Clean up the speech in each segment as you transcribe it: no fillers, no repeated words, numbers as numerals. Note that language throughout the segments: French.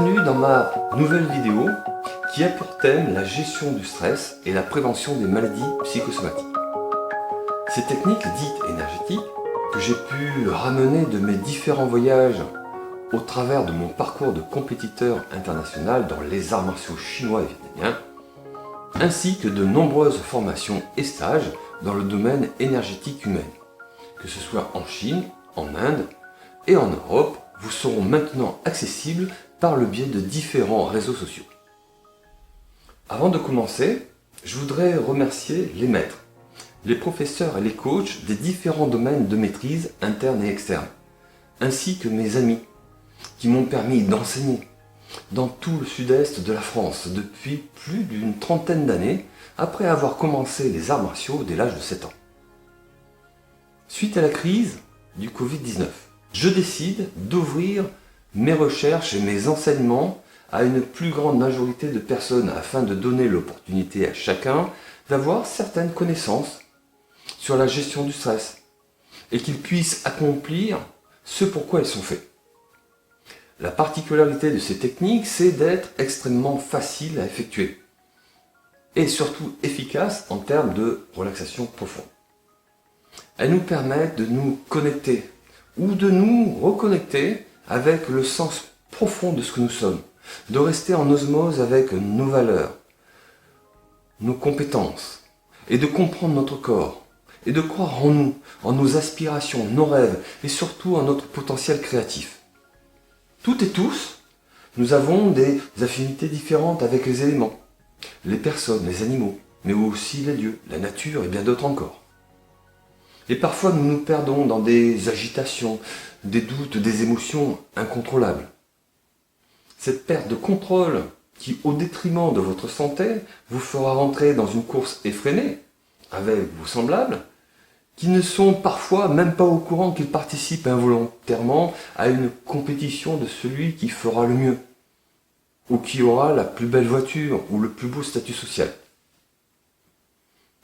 Bienvenue dans ma nouvelle vidéo qui a pour thème la gestion du stress et la prévention des maladies psychosomatiques. Ces techniques dites énergétiques que j'ai pu ramener de mes différents voyages au travers de mon parcours de compétiteur international dans les arts martiaux chinois et vietnamiens, ainsi que de nombreuses formations et stages dans le domaine énergétique humaine, que ce soit en Chine, en Inde et en Europe, vous seront maintenant accessibles par le biais de différents réseaux sociaux. Avant de commencer, je voudrais remercier les maîtres, les professeurs et les coachs des différents domaines de maîtrise interne et externe, ainsi que mes amis qui m'ont permis d'enseigner dans tout le sud-est de la France depuis plus d'une trentaine d'années après avoir commencé les arts martiaux dès l'âge de 7 ans. Suite à la crise du Covid-19, je décide d'ouvrir mes recherches et mes enseignements à une plus grande majorité de personnes afin de donner l'opportunité à chacun d'avoir certaines connaissances sur la gestion du stress et qu'ils puissent accomplir ce pourquoi elles sont faites. La particularité de ces techniques, c'est d'être extrêmement facile à effectuer et surtout efficace en termes de relaxation profonde. Elles nous permettent de nous connecter ou de nous reconnecter avec le sens profond de ce que nous sommes, de rester en osmose avec nos valeurs, nos compétences, et de comprendre notre corps, et de croire en nous, en nos aspirations, nos rêves, et surtout en notre potentiel créatif. Toutes et tous, nous avons des affinités différentes avec les éléments, les personnes, les animaux, mais aussi les lieux, la nature et bien d'autres encore. Et parfois nous nous perdons dans des agitations, des doutes, des émotions incontrôlables. Cette perte de contrôle qui, au détriment de votre santé, vous fera rentrer dans une course effrénée avec vos semblables, qui ne sont parfois même pas au courant qu'ils participent involontairement à une compétition de celui qui fera le mieux, ou qui aura la plus belle voiture ou le plus beau statut social.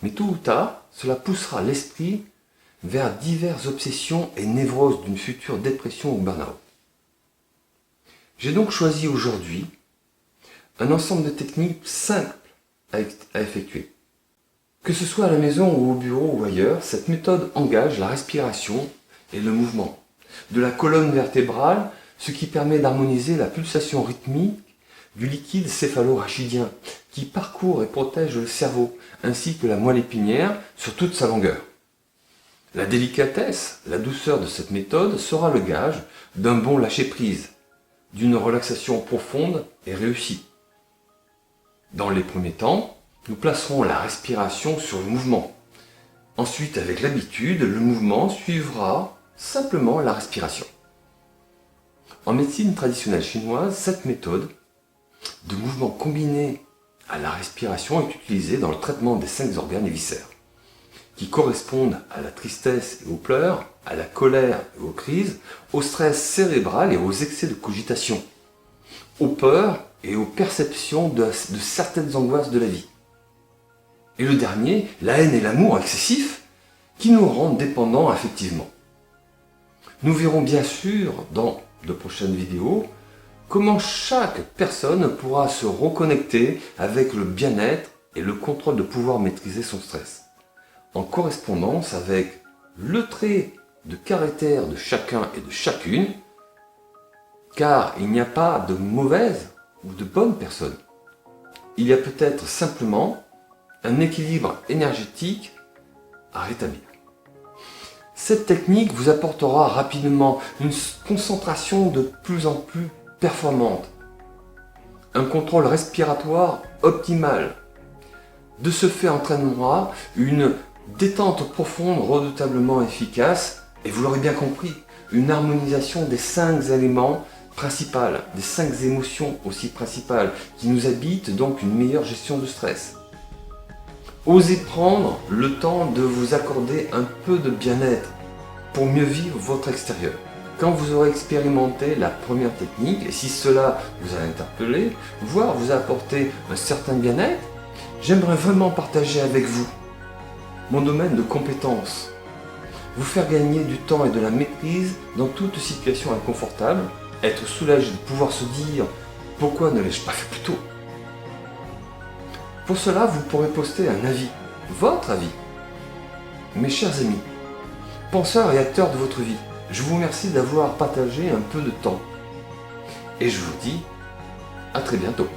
Mais tôt ou tard, cela poussera l'esprit vers diverses obsessions et névroses d'une future dépression ou burn-out. J'ai donc choisi aujourd'hui un ensemble de techniques simples à effectuer. Que ce soit à la maison ou au bureau ou ailleurs, cette méthode engage la respiration et le mouvement de la colonne vertébrale, ce qui permet d'harmoniser la pulsation rythmique du liquide céphalo-rachidien qui parcourt et protège le cerveau, ainsi que la moelle épinière sur toute sa longueur. La délicatesse, la douceur de cette méthode sera le gage d'un bon lâcher-prise, d'une relaxation profonde et réussie. Dans les premiers temps, nous placerons la respiration sur le mouvement. Ensuite, avec l'habitude, le mouvement suivra simplement la respiration. En médecine traditionnelle chinoise, cette méthode de mouvement combiné à la respiration est utilisée dans le traitement des 5 organes et viscères, qui correspondent à la tristesse et aux pleurs, à la colère et aux crises, au stress cérébral et aux excès de cogitation, aux peurs et aux perceptions de certaines angoisses de la vie. Et le dernier, la haine et l'amour excessif, qui nous rendent dépendants affectivement. Nous verrons bien sûr dans de prochaines vidéos comment chaque personne pourra se reconnecter avec le bien-être et le contrôle de pouvoir maîtriser son stress, en correspondance avec le trait de caractère de chacun et de chacune, car il n'y a pas de mauvaise ou de bonne personne. Il y a peut-être simplement un équilibre énergétique à rétablir. Cette technique vous apportera rapidement une concentration de plus en plus performante, un contrôle respiratoire optimal. De ce fait entraînera une détente profonde redoutablement efficace et vous l'aurez bien compris, une harmonisation des 5 éléments principaux, des 5 émotions aussi principales qui nous habitent, donc une meilleure gestion du stress. Osez prendre le temps de vous accorder un peu de bien-être pour mieux vivre votre extérieur. Quand vous aurez expérimenté la première technique, et si cela vous a interpellé, voire vous a apporté un certain bien-être, j'aimerais vraiment partager avec vous mon domaine de compétences, vous faire gagner du temps et de la maîtrise dans toute situation inconfortable, être soulagé de pouvoir se dire Pourquoi ne l'ai-je pas fait plus tôt? Pour cela, vous pourrez poster un avis, votre avis. Mes chers amis, penseurs et acteurs de votre vie, je vous remercie d'avoir partagé un peu de temps. Et je vous dis à très bientôt.